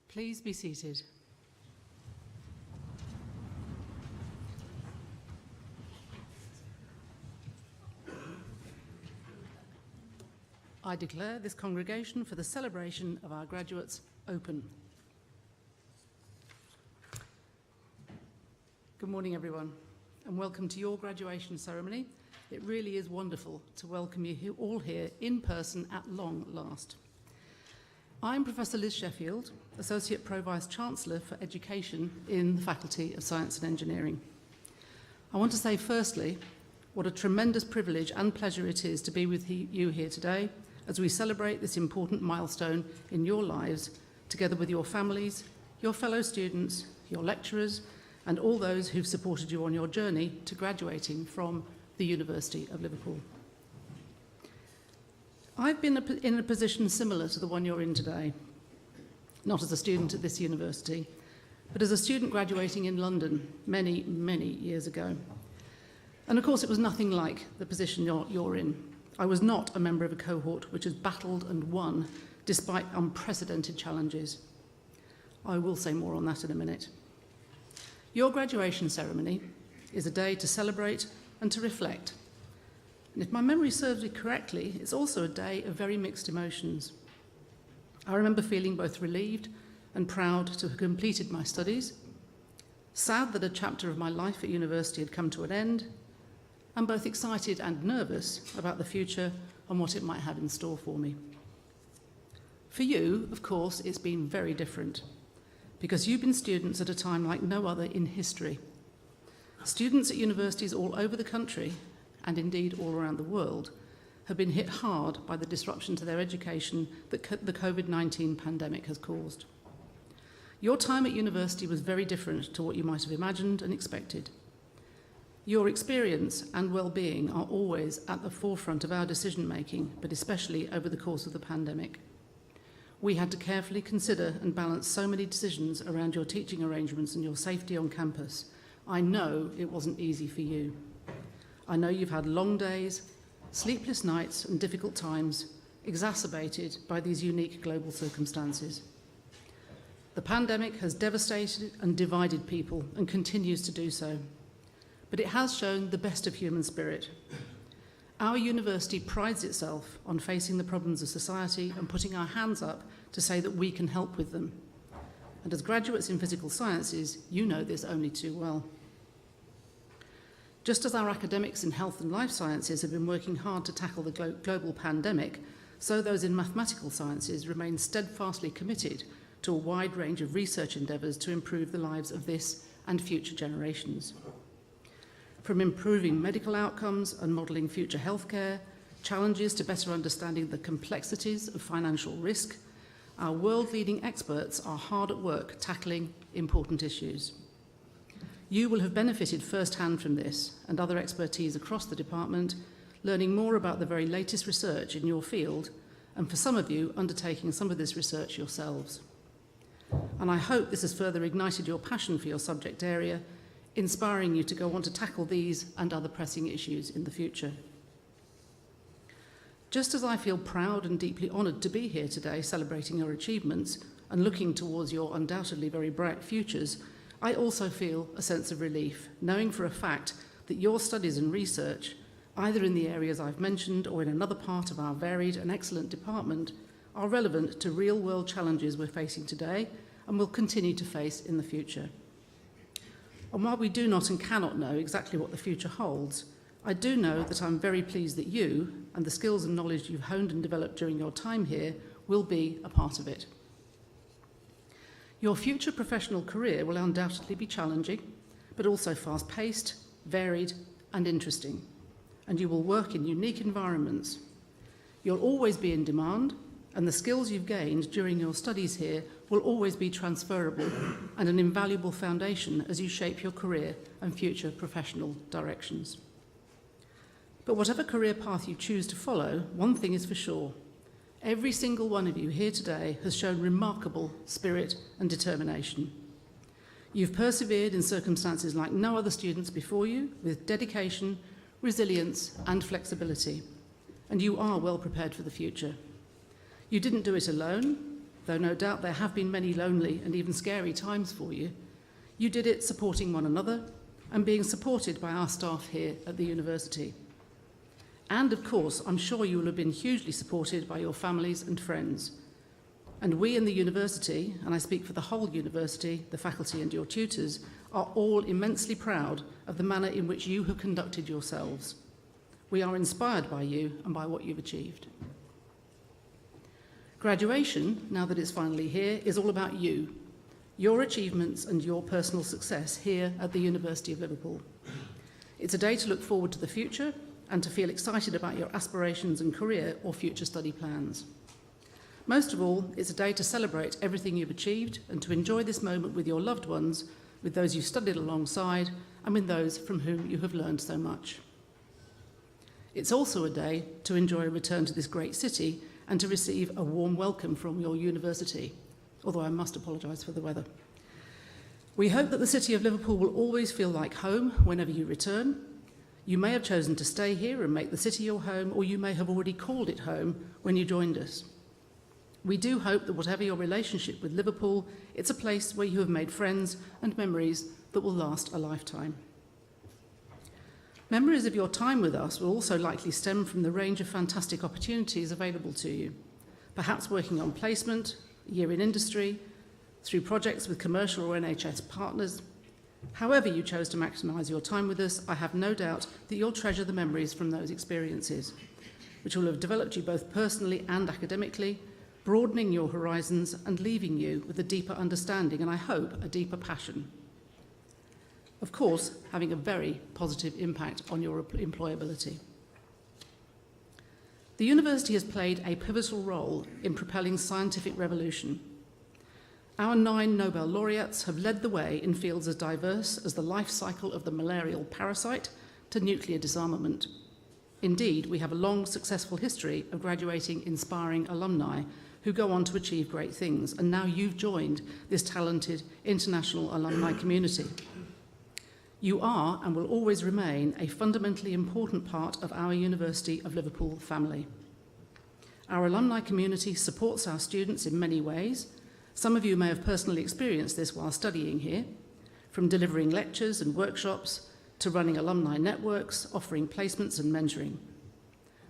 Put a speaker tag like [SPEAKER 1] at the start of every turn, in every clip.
[SPEAKER 1] Please be seated. I declare this congregation for the celebration of our graduates open. Good morning, everyone, and welcome to your graduation ceremony. It really is wonderful to welcome you all here in person at long last. I'm Professor Liz Sheffield, Associate Pro-Vice-Chancellor for Education in the Faculty of Science and Engineering. I want to say firstly, what a tremendous privilege and pleasure it is to be with you here today as we celebrate this important milestone in your lives, together with your families, your fellow students, your lecturers, and all those who've supported you on your journey to graduating from the University of Liverpool. I've been in a position similar to the one you're in today, not as a student at this university, but as a student graduating in London many, many years ago. And of course, it was nothing like the position you're in. I was not a member of a cohort which has battled and won despite unprecedented challenges. I will say more on that in a minute. Your graduation ceremony is a day to celebrate and to reflect. And if my memory serves me correctly, it's also a day of very mixed emotions. I remember feeling both relieved and proud to have completed my studies, sad that a chapter of my life at university had come to an end, and both excited and nervous about the future and what it might have in store for me. For you, of course, it's been very different, because you've been students at a time like no other in history. Students at universities all over the country, and indeed all around the world, have been hit hard by the disruption to their education that the COVID-19 pandemic has caused. Your time at university was very different to what you might have imagined and expected. Your experience and well-being are always at the forefront of our decision-making, but especially over the course of the pandemic. We had to carefully consider and balance so many decisions around your teaching arrangements and your safety on campus. I know it wasn't easy for you. I know you've had long days, sleepless nights and difficult times, exacerbated by these unique global circumstances. The pandemic has devastated and divided people and continues to do so. But it has shown the best of human spirit. Our university prides itself on facing the problems of society and putting our hands up to say that we can help with them. And as graduates in physical sciences, you know this only too well. Just as our academics in health and life sciences have been working hard to tackle the global pandemic, so those in mathematical sciences remain steadfastly committed to a wide range of research endeavours to improve the lives of this and future generations. From improving medical outcomes and modelling future healthcare, challenges to better understanding the complexities of financial risk, our world-leading experts are hard at work tackling important issues. You will have benefited firsthand from this and other expertise across the department, learning more about the very latest research in your field, and for some of you, undertaking some of this research yourselves. And I hope this has further ignited your passion for your subject area, inspiring you to go on to tackle these and other pressing issues in the future. Just as I feel proud and deeply honoured to be here today celebrating your achievements and looking towards your undoubtedly very bright futures, I also feel a sense of relief, knowing for a fact that your studies and research, either in the areas I've mentioned or in another part of our varied and excellent department, are relevant to real-world challenges we're facing today and will continue to face in the future. And while we do not and cannot know exactly what the future holds, I do know that I'm very pleased that you, and the skills and knowledge you've honed and developed during your time here, will be a part of it. Your future professional career will undoubtedly be challenging, but also fast-paced, varied, and interesting. And you will work in unique environments. You'll always be in demand, and the skills you've gained during your studies here will always be transferable and an invaluable foundation as you shape your career and future professional directions. But whatever career path you choose to follow, one thing is for sure. Every single one of you here today has shown remarkable spirit and determination. You've persevered in circumstances like no other students before you, with dedication, resilience, and flexibility, and you are well prepared for the future. You didn't do it alone, though no doubt there have been many lonely and even scary times for you, you did it supporting one another and being supported by our staff here at the university. And of course, I'm sure you will have been hugely supported by your families and friends. And we in the university, and I speak for the whole university, the faculty and your tutors, are all immensely proud of the manner in which you have conducted yourselves. We are inspired by you and by what you've achieved. Graduation, now that it's finally here, is all about you, your achievements and your personal success here at the University of Liverpool. It's a day to look forward to the future and to feel excited about your aspirations and career or future study plans. Most of all, it's a day to celebrate everything you've achieved and to enjoy this moment with your loved ones, with those you've studied alongside, and with those from whom you have learned so much. It's also a day to enjoy a return to this great city and to receive a warm welcome from your university, although I must apologise for the weather. We hope that the city of Liverpool will always feel like home whenever you return. You may have chosen to stay here and make the city your home, or you may have already called it home when you joined us. We do hope that whatever your relationship with Liverpool, it's a place where you have made friends and memories that will last a lifetime. Memories of your time with us will also likely stem from the range of fantastic opportunities available to you, perhaps working on placement, a year in industry, through projects with commercial or NHS partners. However you chose to maximise your time with us, I have no doubt that you'll treasure the memories from those experiences, which will have developed you both personally and academically, broadening your horizons and leaving you with a deeper understanding and, I hope, a deeper passion. Of course, having a very positive impact on your employability. The university has played a pivotal role in propelling scientific revolution. Our 9 Nobel laureates have led the way in fields as diverse as the life cycle of the malarial parasite to nuclear disarmament. Indeed, we have a long, successful history of graduating inspiring alumni who go on to achieve great things, and now you've joined this talented international alumni community. You are and will always remain a fundamentally important part of our University of Liverpool family. Our alumni community supports our students in many ways. Some of you may have personally experienced this while studying here, from delivering lectures and workshops to running alumni networks, offering placements and mentoring.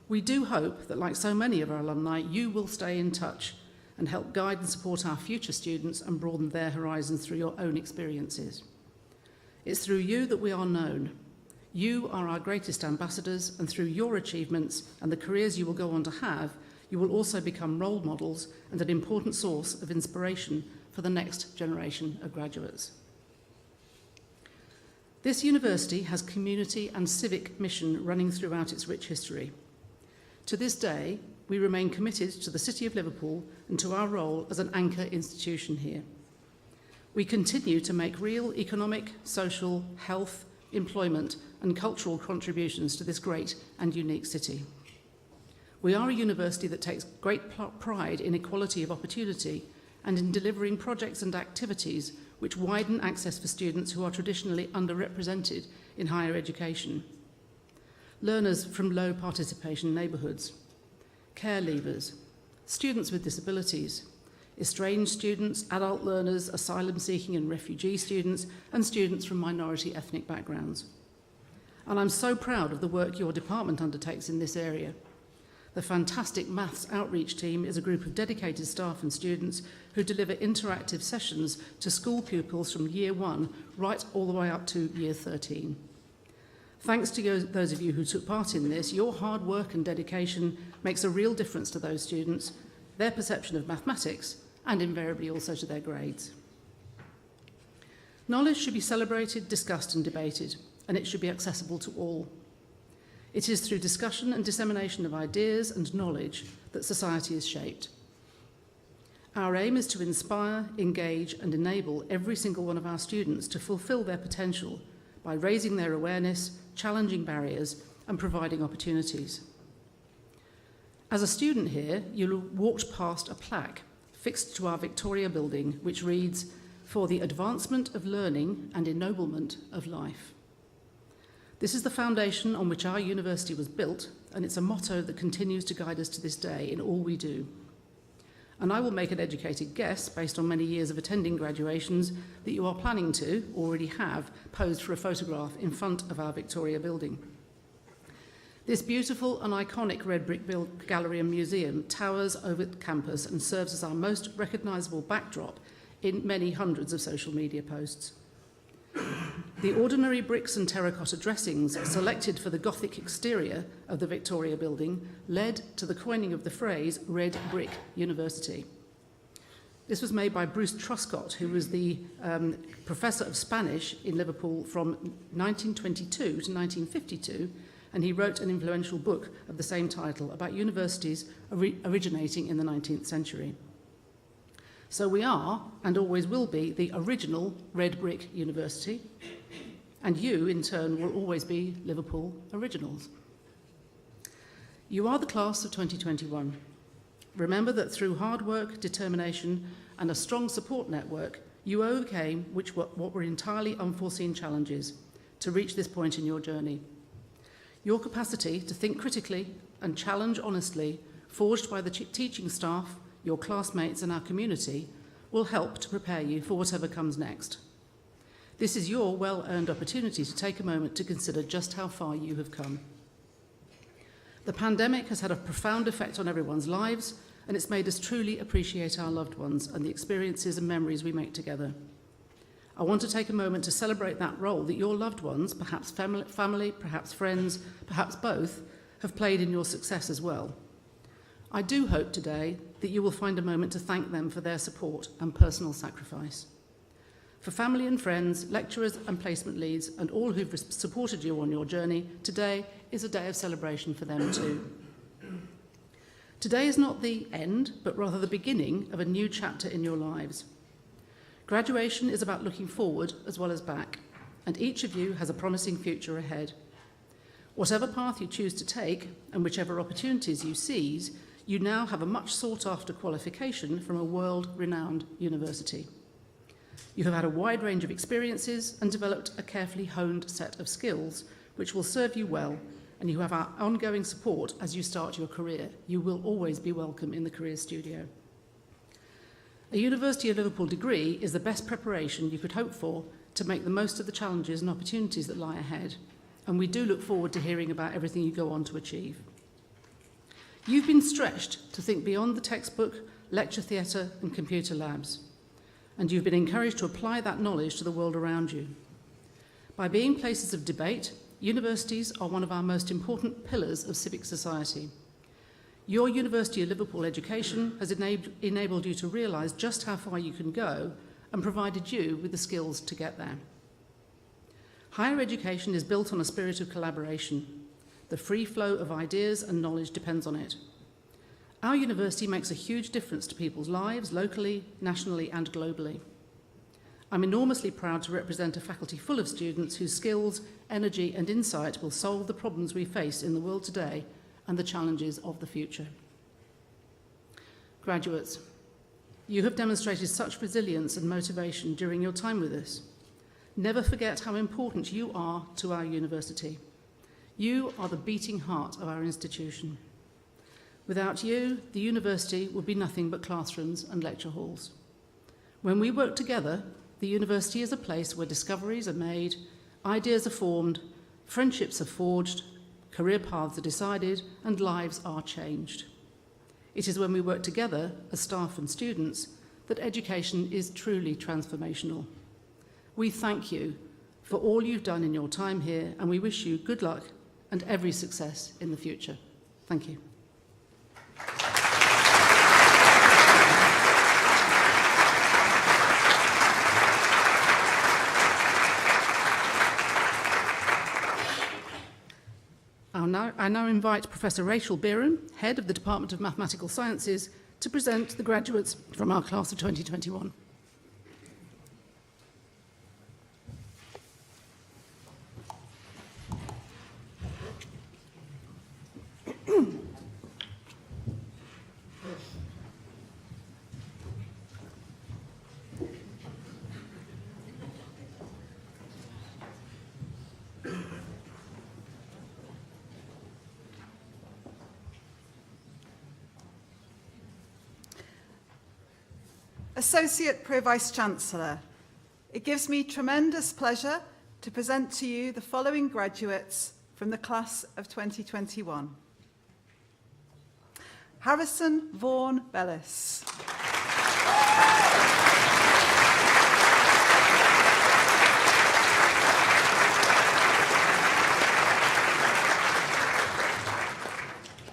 [SPEAKER 1] We do hope that, like so many of our alumni, you will stay in touch and help guide and support our future students and broaden their horizons through your own experiences. It's through you that we are known. You are our greatest ambassadors, and through your achievements and the careers you will go on to have, you will also become role models and an important source of inspiration for the next generation of graduates. This university has community and civic mission running throughout its rich history. To this day, we remain committed to the City of Liverpool and to our role as an anchor institution here. We continue to make real economic, social, health, employment and cultural contributions to this great and unique city. We are a university that takes great pride in equality of opportunity and in delivering projects and activities which widen access for students who are traditionally underrepresented in higher education. Learners from low participation neighbourhoods, care leavers, students with disabilities, estranged students, adult learners, asylum-seeking and refugee students, and students from minority ethnic backgrounds. And I'm so proud of the work your department undertakes in this area. The fantastic Maths Outreach team is a group of dedicated staff and students who deliver interactive sessions to school pupils from Year 1 right all the way up to Year 13. Thanks to those of you who took part in this, your hard work and dedication makes a real difference to those students, their perception of mathematics, and invariably also to their grades. Knowledge should be celebrated, discussed and debated, and it should be accessible to all. It is through discussion and dissemination of ideas and knowledge that society is shaped. Our aim is to inspire, engage and enable every single one of our students to fulfil their potential by raising their awareness, challenging barriers and providing opportunities. As a student here, you'll have walked past a plaque fixed to our Victoria building which reads, "For the advancement of learning and ennoblement of life." This is the foundation on which our university was built, and it's a motto that continues to guide us to this day in all we do. and I will make an educated guess, based on many years of attending graduations, that you are planning to, already have, posed for a photograph in front of our Victoria building. This beautiful and iconic red brick gallery and museum towers over the campus and serves as our most recognisable backdrop in many hundreds of social media posts. The ordinary bricks and terracotta dressings selected for the Gothic exterior of the Victoria building led to the coining of the phrase Red Brick University. This was made by Bruce Truscott, who was the professor of Spanish in Liverpool from 1922 to 1952, and he wrote an influential book of the same title about universities originating in the 19th century. So we are, and always will be, the original Red Brick University, and you, in turn, will always be Liverpool Originals. You are the class of 2021. Remember that through hard work, determination, and a strong support network, you overcame what were entirely unforeseen challenges to reach this point in your journey. Your capacity to think critically and challenge honestly, forged by the teaching staff, your classmates and our community, will help to prepare you for whatever comes next. This is your well-earned opportunity to take a moment to consider just how far you have come. The pandemic has had a profound effect on everyone's lives, and it's made us truly appreciate our loved ones and the experiences and memories we make together. I want to take a moment to celebrate that role that your loved ones, perhaps family, perhaps friends, perhaps both, have played in your success as well. I do hope today that you will find a moment to thank them for their support and personal sacrifice. For family and friends, lecturers and placement leads, and all who've supported you on your journey, today is a day of celebration for them too. Today is not the end, but rather the beginning of a new chapter in your lives. Graduation is about looking forward as well as back, and each of you has a promising future ahead. Whatever path you choose to take, and whichever opportunities you seize, you now have a much sought-after qualification from a world-renowned university. You have had a wide range of experiences and developed a carefully honed set of skills which will serve you well, and you have our ongoing support as you start your career. You will always be welcome in the Career Studio. A University of Liverpool degree is the best preparation you could hope for to make the most of the challenges and opportunities that lie ahead, and we do look forward to hearing about everything you go on to achieve. You've been stretched to think beyond the textbook, lecture theatre and computer labs, and you've been encouraged to apply that knowledge to the world around you. By being places of debate, universities are one of our most important pillars of civic society. Your University of Liverpool education has enabled you to realise just how far you can go and provided you with the skills to get there. Higher education is built on a spirit of collaboration. The free flow of ideas and knowledge depends on it. Our university makes a huge difference to people's lives, locally, nationally and globally. I'm enormously proud to represent a faculty full of students whose skills, energy and insight will solve the problems we face in the world today and the challenges of the future. Graduates, you have demonstrated such resilience and motivation during your time with us. Never forget how important you are to our university. You are the beating heart of our institution. Without you, the university would be nothing but classrooms and lecture halls. When we work together, the university is a place where discoveries are made, ideas are formed, friendships are forged, career paths are decided, and lives are changed. It is when we work together as staff and students that education is truly transformational. We thank you for all you've done in your time here, and we wish you good luck and every success in the future. Thank you. I now invite Professor Rachel Beeran, Head of the Department of Mathematical Sciences, to present the graduates from our class of 2021.
[SPEAKER 2] Associate Pro-Vice-Chancellor, it gives me tremendous pleasure to present to you the following graduates from the class of 2021. Harrison Vaughan Bellis.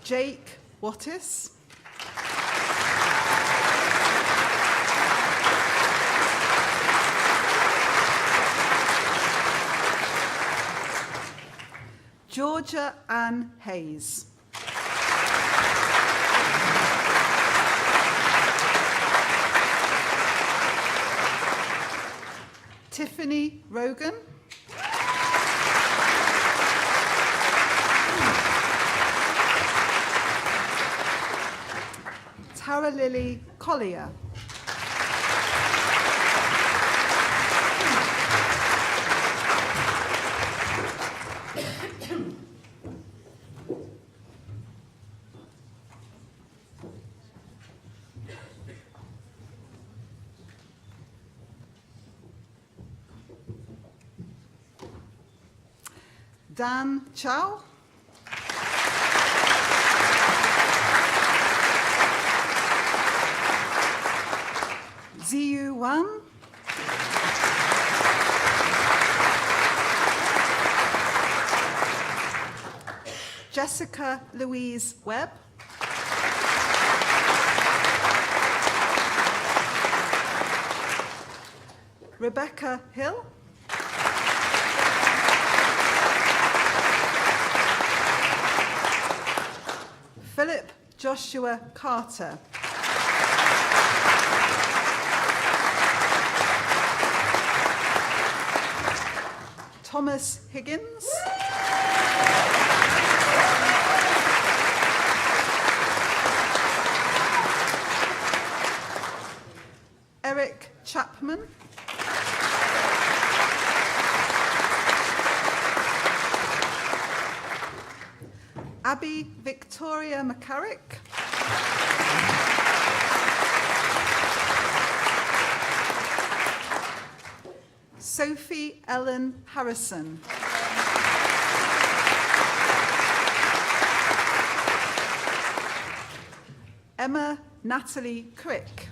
[SPEAKER 2] Jake Wattis. Georgia Ann Hayes. Tiffany Rogan. Tara Lily Collier. Dan Chow. Ziyu Wan. Jessica Louise Webb. Rebecca Hill. Philip Joshua Carter. Thomas Higgins. Eric Chapman. Abby Victoria McCarrick. Sophie Ellen Harrison. Emma Natalie Crick.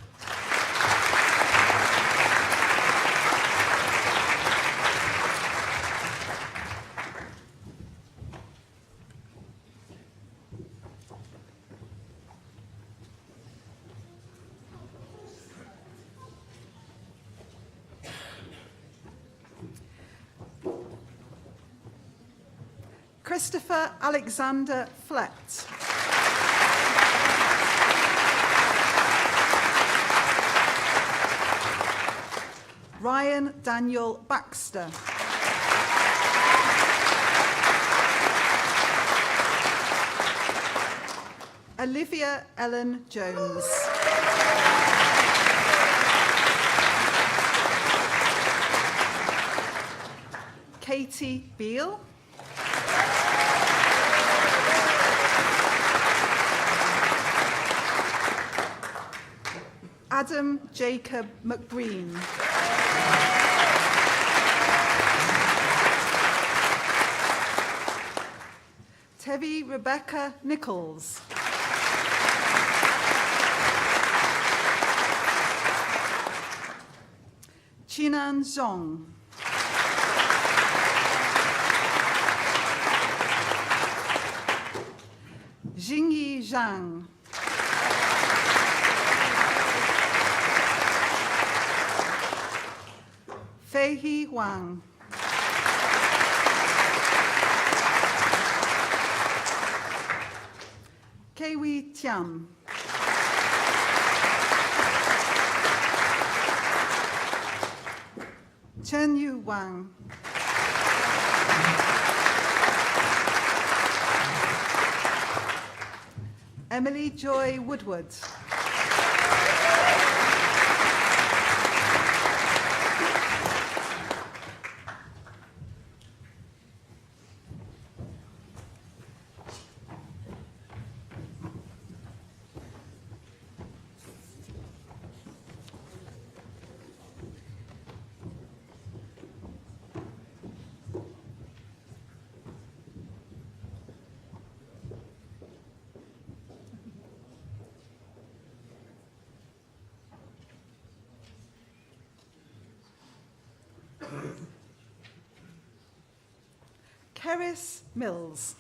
[SPEAKER 2] Christopher Alexander Flett. Ryan Daniel Baxter. Olivia Ellen Jones. Katie Beale. Adam Jacob McBreen. Tevi Rebecca Nichols. Chinan Zhong. Jingyi Zhang. Feihi Wang. Keiwi Tian. Chen Yu Wang. Emily Joy Woodward. Keris Mills.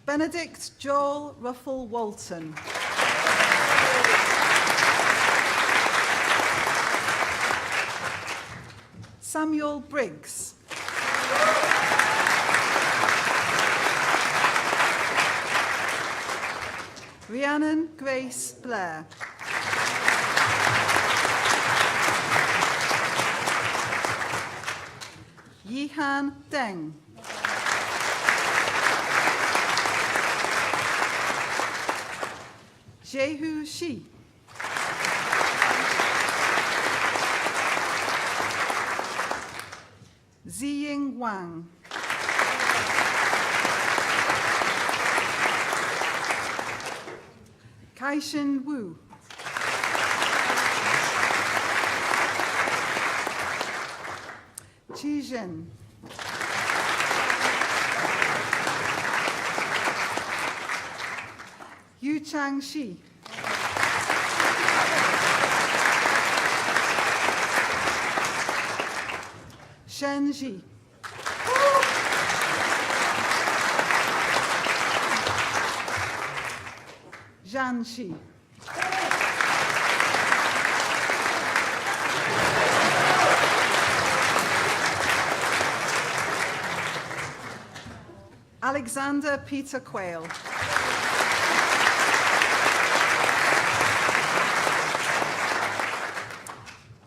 [SPEAKER 2] Benedict Joel Ruffle Walton. Samuel Briggs. Rhiannon Grace Blair. Yihan Deng. Jehu Shi. Ziying Wang. Kaishin Wu. Qi Zhen. Yu Chang Shi. Shen Ji. Zhan Shi. Alexander Peter Quayle.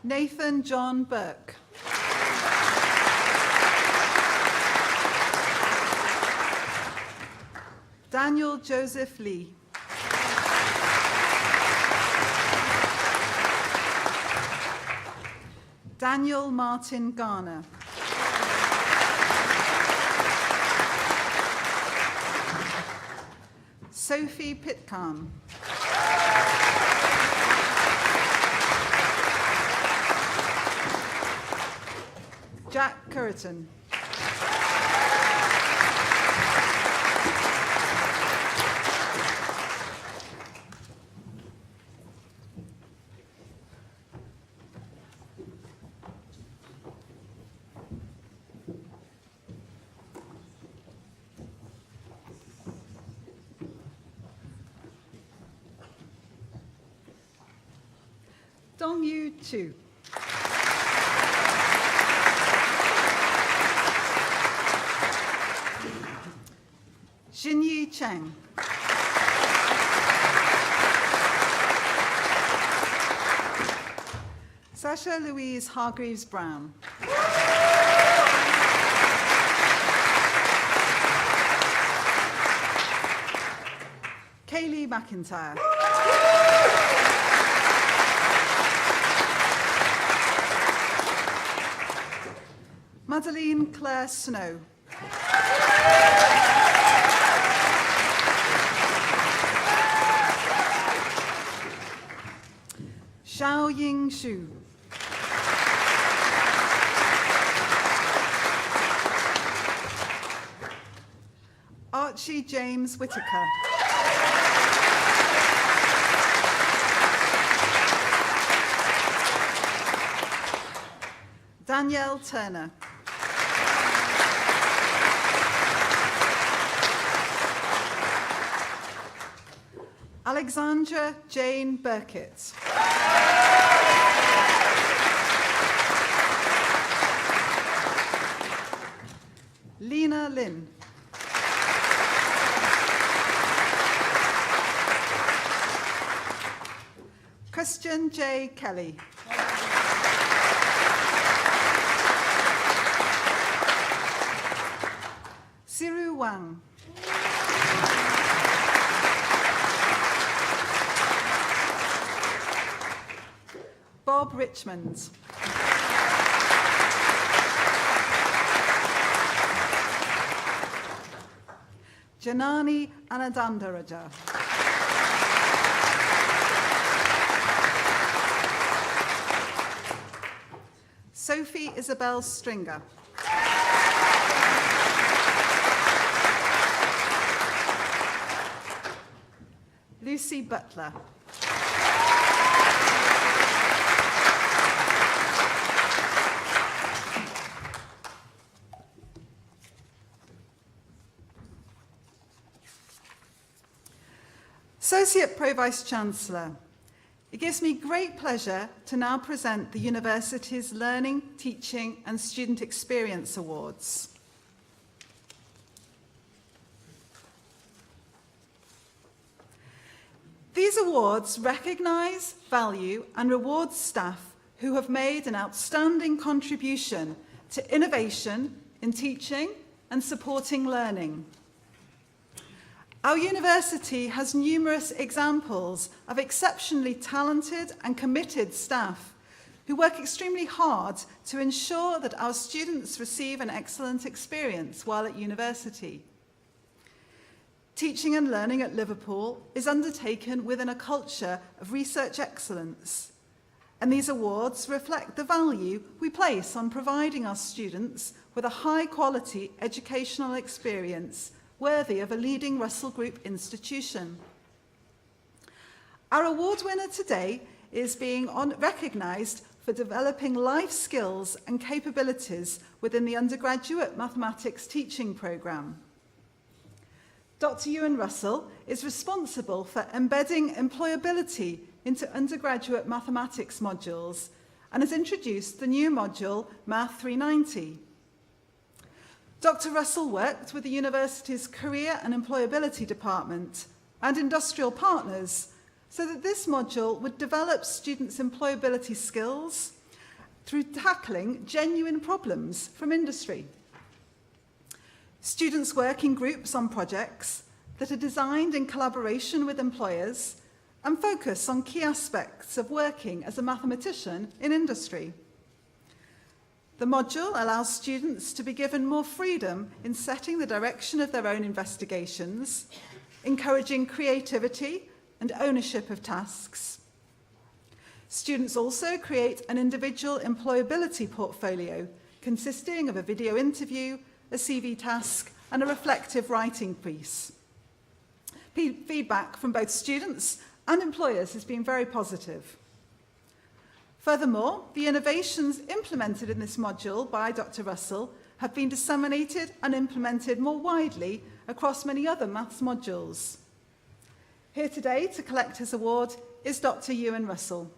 [SPEAKER 2] Nathan John Burke. Daniel Joseph Lee. Daniel Martin Garner. Sophie Pitcairn. Jack Curtin. Dong Yu Chu. Xinyi Cheng. Sasha Louise Hargreaves Brown. Kaylee McIntyre. Madeline Claire Snow. Xiao Ying Xu. Archie James Whitaker. Danielle Turner. Alexandra Jane Burkitt. Lena Lynn. Christian J. Kelly. Siru Wang. Bob Richmond. Janani Anadandaraja. Sophie Isabel Stringer. Lucy Butler. Associate Pro-Vice Chancellor, it gives me great pleasure to now present the university's Learning, Teaching and Student Experience Awards. These awards recognise, value and reward staff who have made an outstanding contribution to innovation in teaching and supporting learning. Our university has numerous examples of exceptionally talented and committed staff who work extremely hard to ensure that our students receive an excellent experience while at university. Teaching and learning at Liverpool is undertaken within a culture of research excellence, and these awards reflect the value we place on providing our students with a high-quality educational experience worthy of a leading Russell Group institution. Our award winner today is being recognised for developing life skills and capabilities within the undergraduate mathematics teaching programme. Dr. Ewan Russell is responsible for embedding employability into undergraduate mathematics modules and has introduced the new module Math 390. Dr. Russell worked with the university's Career and Employability Department and industrial partners so that this module would develop students' employability skills through tackling genuine problems from industry. Students work in groups on projects that are designed in collaboration with employers and focus on key aspects of working as a mathematician in industry. The module allows students to be given more freedom in setting the direction of their own investigations, encouraging creativity and ownership of tasks. Students also create an individual employability portfolio consisting of a video interview, a CV task, and a reflective writing piece. Feedback from both students and employers has been very positive. Furthermore, the innovations implemented in this module by Dr. Russell have been disseminated and implemented more widely across many other maths modules. Here today to collect his award is Dr. Ewan Russell.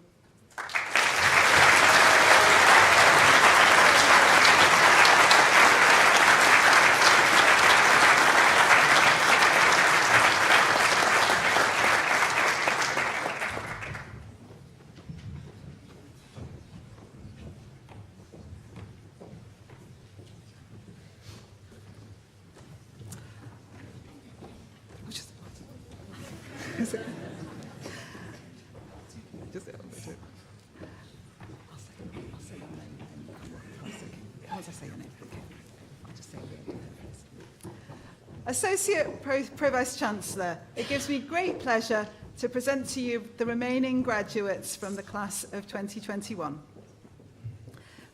[SPEAKER 2] Associate Pro-Vice Chancellor, it gives me great pleasure to present to you the remaining graduates from the class of 2021.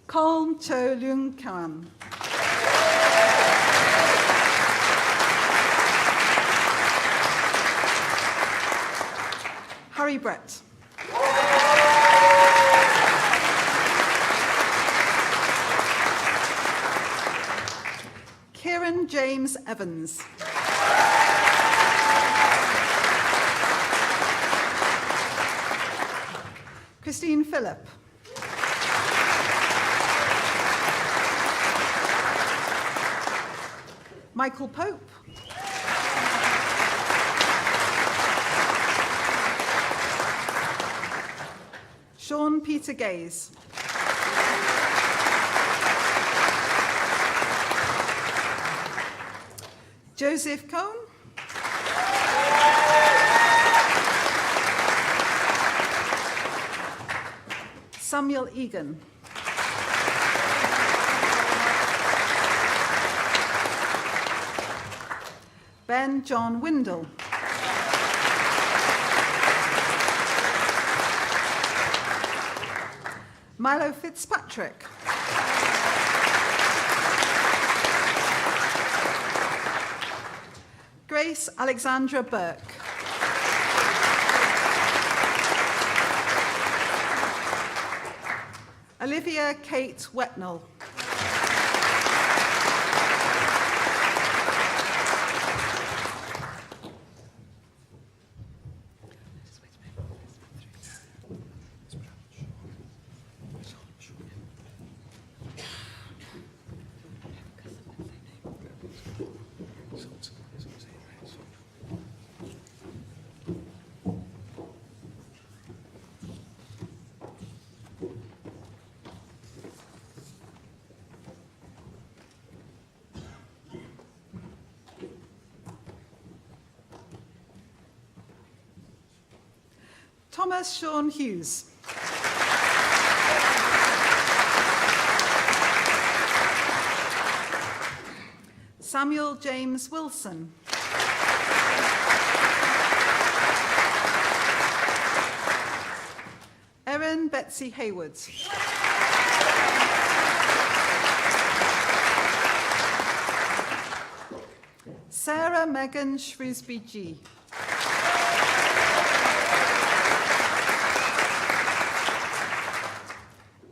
[SPEAKER 2] Kolm Cho Leung Kwan. Harry Brett. Kieran James Evans. Christine Phillip. Michael Pope. Sean Peter Gaze. Joseph Cohn. Samuel Egan. Ben John Windle. Milo Fitzpatrick. Grace Alexandra Burke. Olivia Kate Wetnell. Thomas Sean Hughes. Samuel James Wilson. Erin Betsy Hayward. Sarah Megan Shrewsbury G.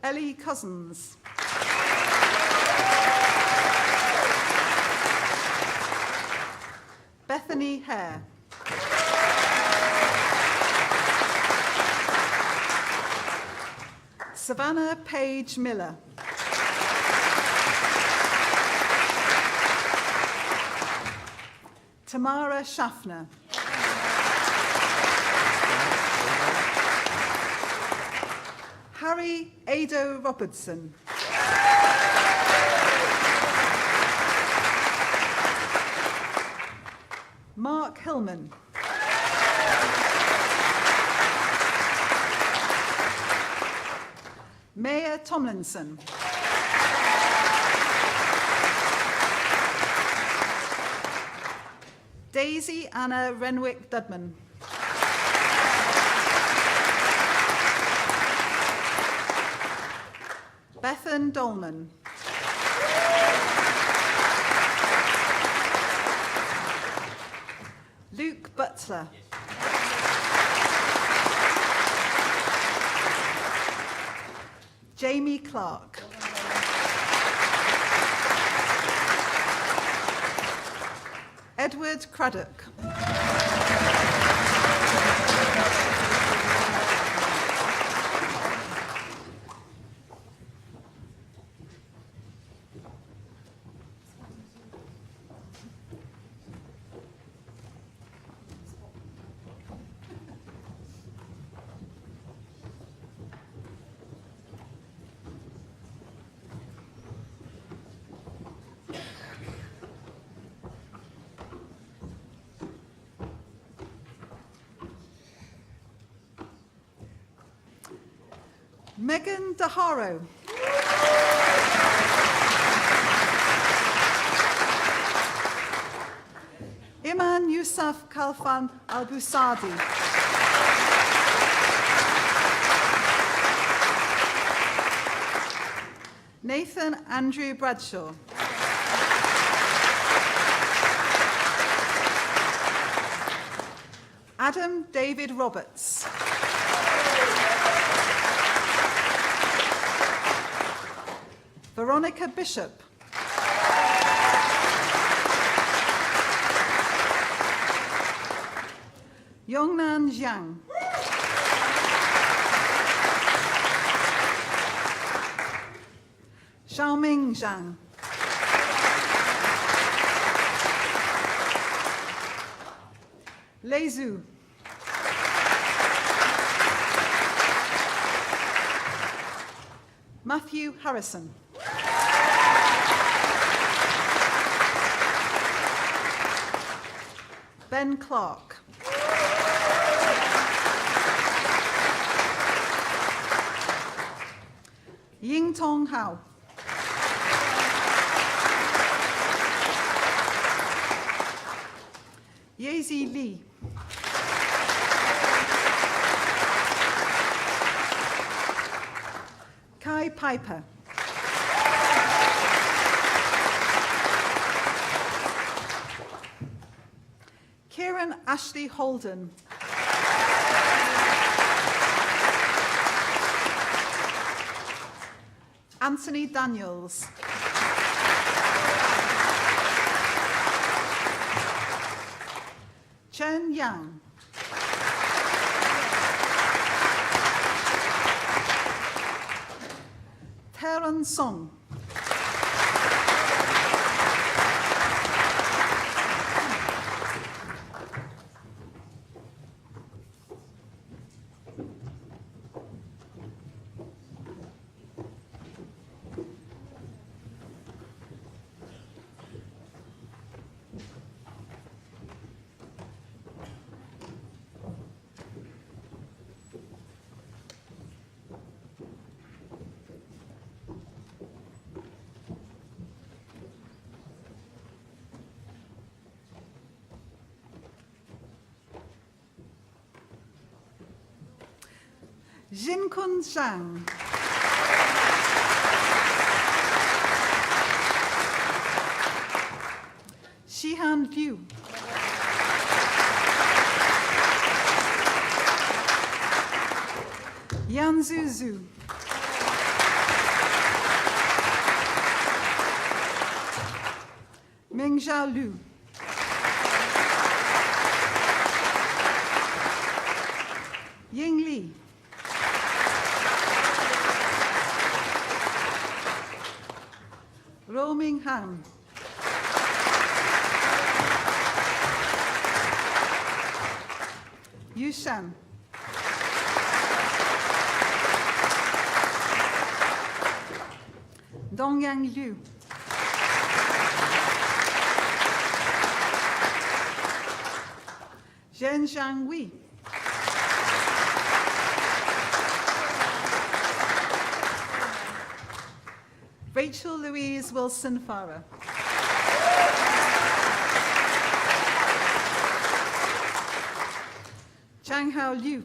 [SPEAKER 2] Ellie Cousins. Bethany Hare. Savannah Page Miller. Tamara Schaffner. Harry Ado Robertson. Mark Hillman. Maya Tomlinson. Daisy Anna Renwick Dudman. Bethan Dolman. Luke Butler. Jamie Clark. Edward Craddock. Megan Daharo. Iman Yusuf Kalfan Al-Busadi. Nathan Andrew Bradshaw. Adam David Roberts. Veronica Bishop. Yongnan Jiang. Xiaoming Zhang. Lei Zhu. Matthew Harrison. Ben Clark. Ying Tong Hao. Yezi Li. Kai Piper. Kieran Ashley Holden. Anthony Daniels. Chen Yang. Taeron Song. Jinkun Zhang. Shihan Liu. Yanzu Zhu. Mingzhao Liu. Ying Li. Roming Han. Yu Shan. Dongyang Liu. Zhenjiang Wei. Rachel Louise Wilson Farah. Zhang Hao Liu.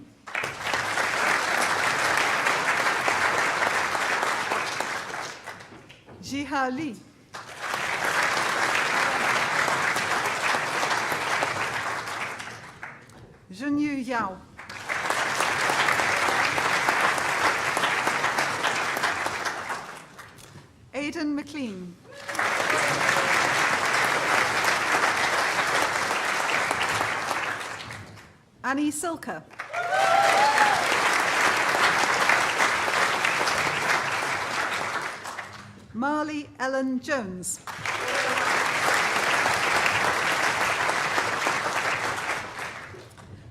[SPEAKER 2] Jihao Li. Junyu Yao. Aidan McLean. Annie Silka. Marley Ellen Jones.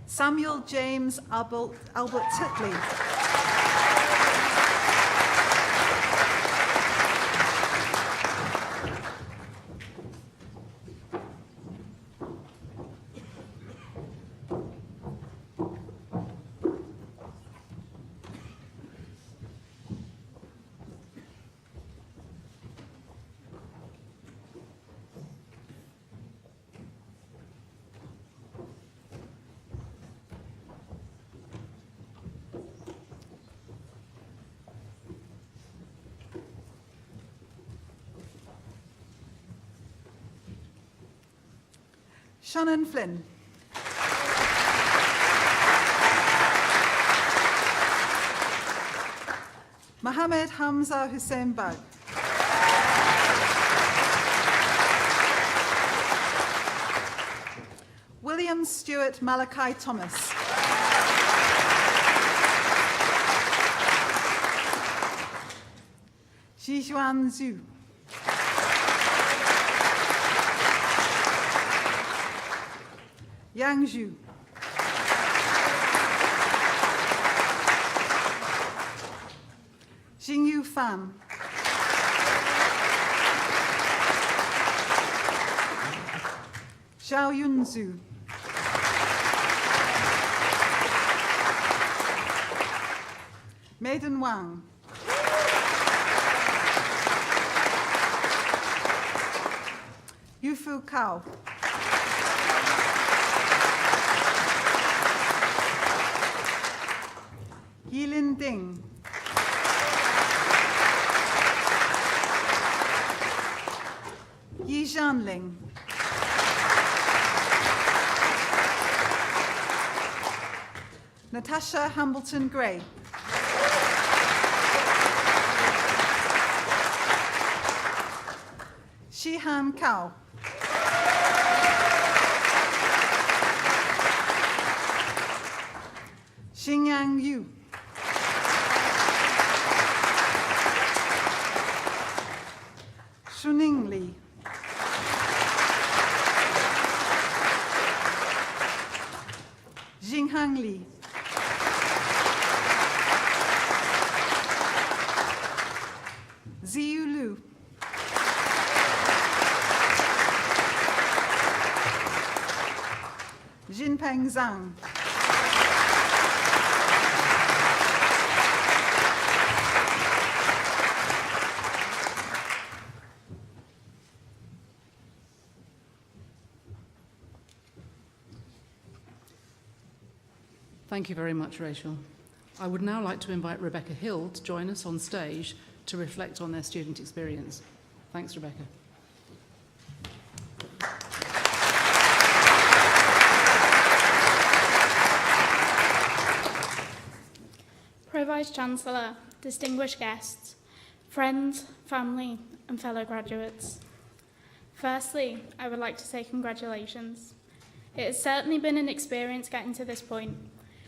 [SPEAKER 2] Samuel James Albert Titley. Shannon Flynn. Mohammed Hamza Hussein Bag. William Stewart Malachi Thomas. Jijuan Zhu. Yang Zhu. Jingyu Fan. Zhao Yunzu. Maiden Wang. Yufu Kao. Yilin Ding. Yi Zhanling. Natasha Hambleton Gray. Han Kao. Xingyang Yu. Shuning Li. Jinghang Li. Ziyu Lu. Jinpeng Zhang.
[SPEAKER 1] Thank you very much, Rachel. I would now like to invite Rebecca Hill to join us on stage to reflect on their student experience. Thanks, Rebecca.
[SPEAKER 3] Pro-Vice-Chancellor, distinguished guests, friends, family and fellow graduates. Firstly, I would like to say congratulations. It has certainly been an experience getting to this point.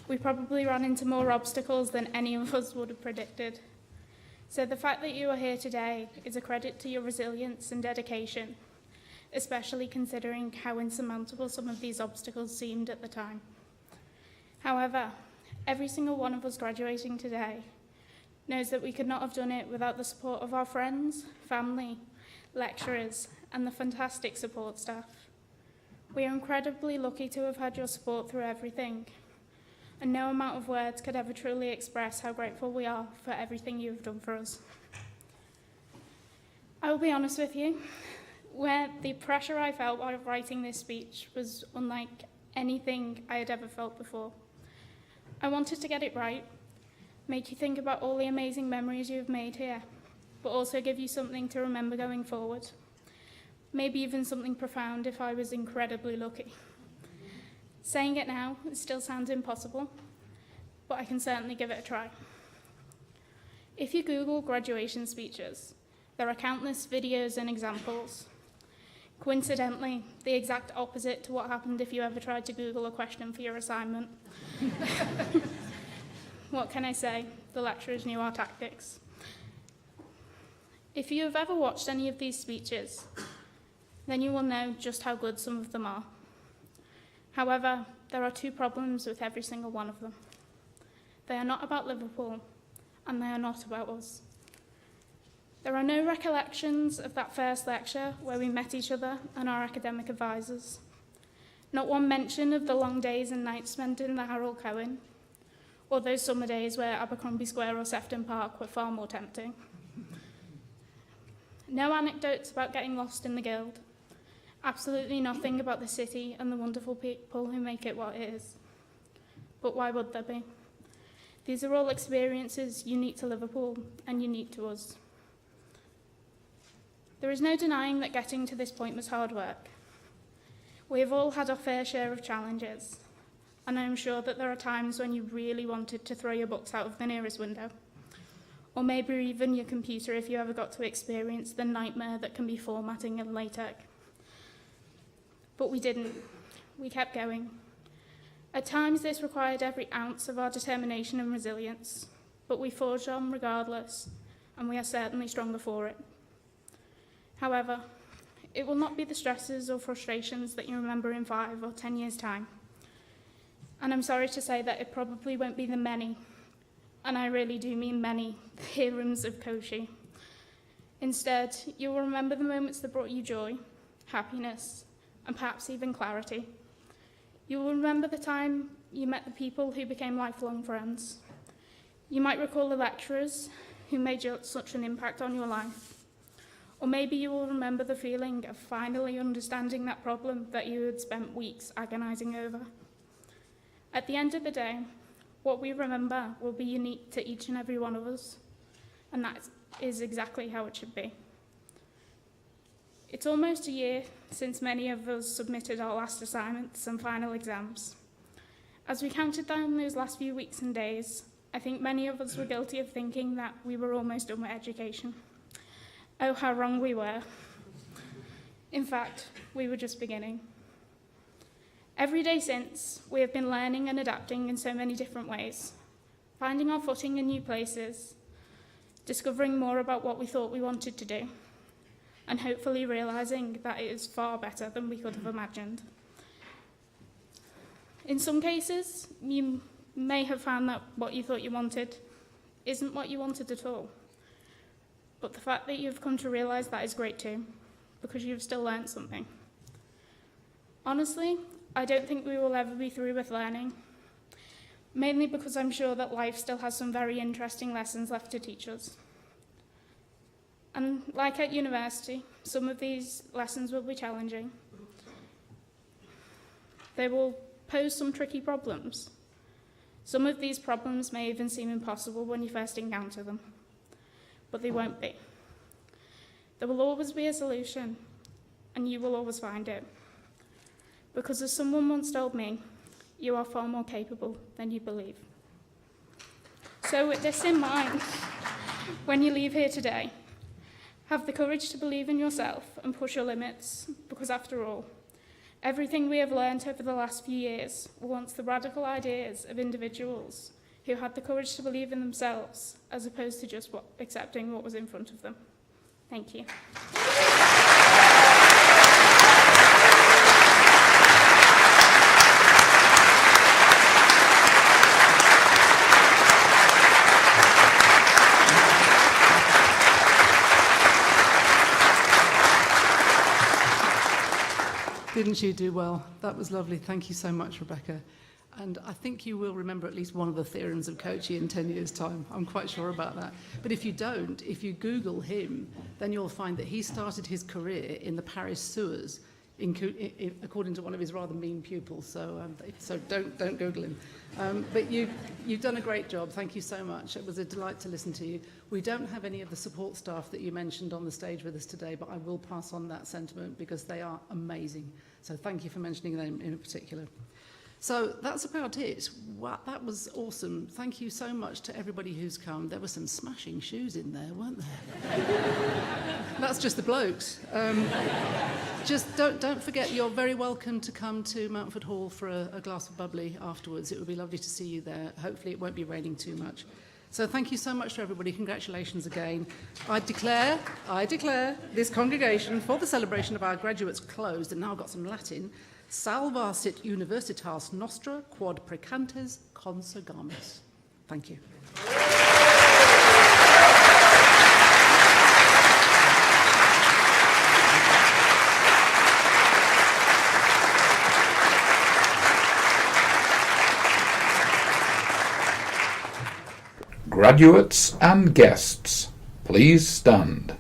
[SPEAKER 3] We probably ran into more obstacles than any of us would have predicted. So the fact that you are here today is a credit to your resilience and dedication, especially considering how insurmountable some of these obstacles seemed at the time. However, every single one of us graduating today knows that we could not have done it without the support of our friends, family, lecturers, and the fantastic support staff. We are incredibly lucky to have had your support through everything, and no amount of words could ever truly express how grateful we are for everything you have done for us. I will be honest with you, where the pressure I felt while writing this speech was unlike anything I had ever felt before. I wanted to get it right, make you think about all the amazing memories you have made here, but also give you something to remember going forward. Maybe even something profound if I was incredibly lucky. Saying it now, it still sounds impossible, but I can certainly give it a try. If you Google graduation speeches, there are countless videos and examples. Coincidentally, the exact opposite to what happened if you ever tried to Google a question for your assignment. What can I say? The lecturers knew our tactics. If you have ever watched any of these speeches, then you will know just how good some of them are. However, there are two problems with every single one of them. They are not about Liverpool, and they are not about us. There are no recollections of that first lecture where we met each other and our academic advisors. Not one mention of the long days and nights spent in the Harold Cohen, or those summer days where Abercrombie Square or Sefton Park were far more tempting. No anecdotes about getting lost in the Guild. Absolutely nothing about the city and the wonderful people who make it what it is. But why would there be? These are all experiences unique to Liverpool and unique to us. There is no denying that getting to this point was hard work. We have all had our fair share of challenges, and I am sure that there are times when you really wanted to throw your books out of the nearest window, or maybe even your computer if you ever got to experience the nightmare that can be formatting in LaTeX. But we didn't. We kept going. At times this required every ounce of our determination and resilience, but we forged on regardless, and we are certainly stronger for it. However, it will not be the stresses or frustrations that you remember in 5 or 10 years' time. And I'm sorry to say that it probably won't be the many, and I really do mean many, theorems of Cauchy. Instead, you will remember the moments that brought you joy, happiness, and perhaps even clarity. You will remember the time you met the people who became lifelong friends. You might recall the lecturers who made such an impact on your life. Or maybe you will remember the feeling of finally understanding that problem that you had spent weeks agonizing over. At the end of the day, what we remember will be unique to each and every one of us, and that is exactly how it should be. It's almost a year since many of us submitted our last assignments and final exams. As we counted down those last few weeks and days, I think many of us were guilty of thinking that we were almost done with education. Oh, how wrong we were. In fact, we were just beginning. Every day since, we have been learning and adapting in so many different ways, finding our footing in new places, discovering more about what we thought we wanted to do, and hopefully realising that it is far better than we could have imagined. In some cases, you may have found that what you thought you wanted isn't what you wanted at all. But the fact that you've come to realise that is great too, because you've still learnt something. Honestly, I don't think we will ever be through with learning, mainly because I'm sure that life still has some very interesting lessons left to teach us. And like at university, some of these lessons will be challenging. They will pose some tricky problems. Some of these problems may even seem impossible when you first encounter them, but they won't be. There will always be a solution, and you will always find it. Because as someone once told me, you are far more capable than you believe. So with this in mind, when you leave here today, have the courage to believe in yourself and push your limits, because after all, everything we have learned over the last few years were once the radical ideas of individuals who had the courage to believe in themselves, as opposed to just accepting what was in front of them. Thank you.
[SPEAKER 1] Didn't you do well? That was lovely. Thank you so much, Rebecca. And I think you will remember at least one of the theorems of Kochi in 10 years' time. I'm quite sure about that. But if you don't, if you Google him, then you'll find that he started his career in the Paris sewers, according to one of his rather mean pupils. So don't Google him. But you've done a great job. Thank you so much. It was a delight to listen to you. We don't have any of the support staff that you mentioned on the stage with us today, but I will pass on that sentiment because they are amazing. So thank you for mentioning them in particular. So that's about it. Wow, that was awesome. Thank you so much to everybody who's come. There were some smashing shoes in there, weren't there? That's just the blokes. Just don't forget, you're very welcome to come to Mountford Hall for a glass of bubbly afterwards. It would be lovely to see you there. Hopefully it won't be raining too much. So thank you so much to everybody. Congratulations again. I declare this congregation for the celebration of our graduates closed, and now I've got some Latin. Salva sit universitas nostra quod precantes consurgamus. Thank you.
[SPEAKER 4] Graduates and guests, please stand.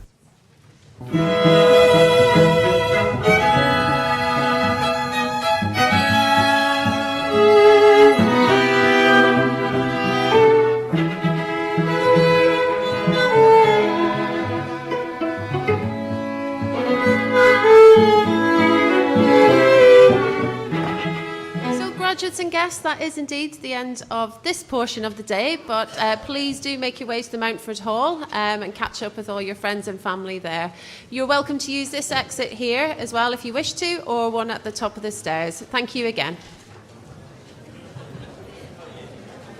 [SPEAKER 5] Graduates and guests, that is indeed the end of this portion of the day, but please do make your way to the Mountford Hall and catch up with all your friends and family there. You're welcome to use this exit here as well if you wish to, or one at the top of the stairs. Thank you again.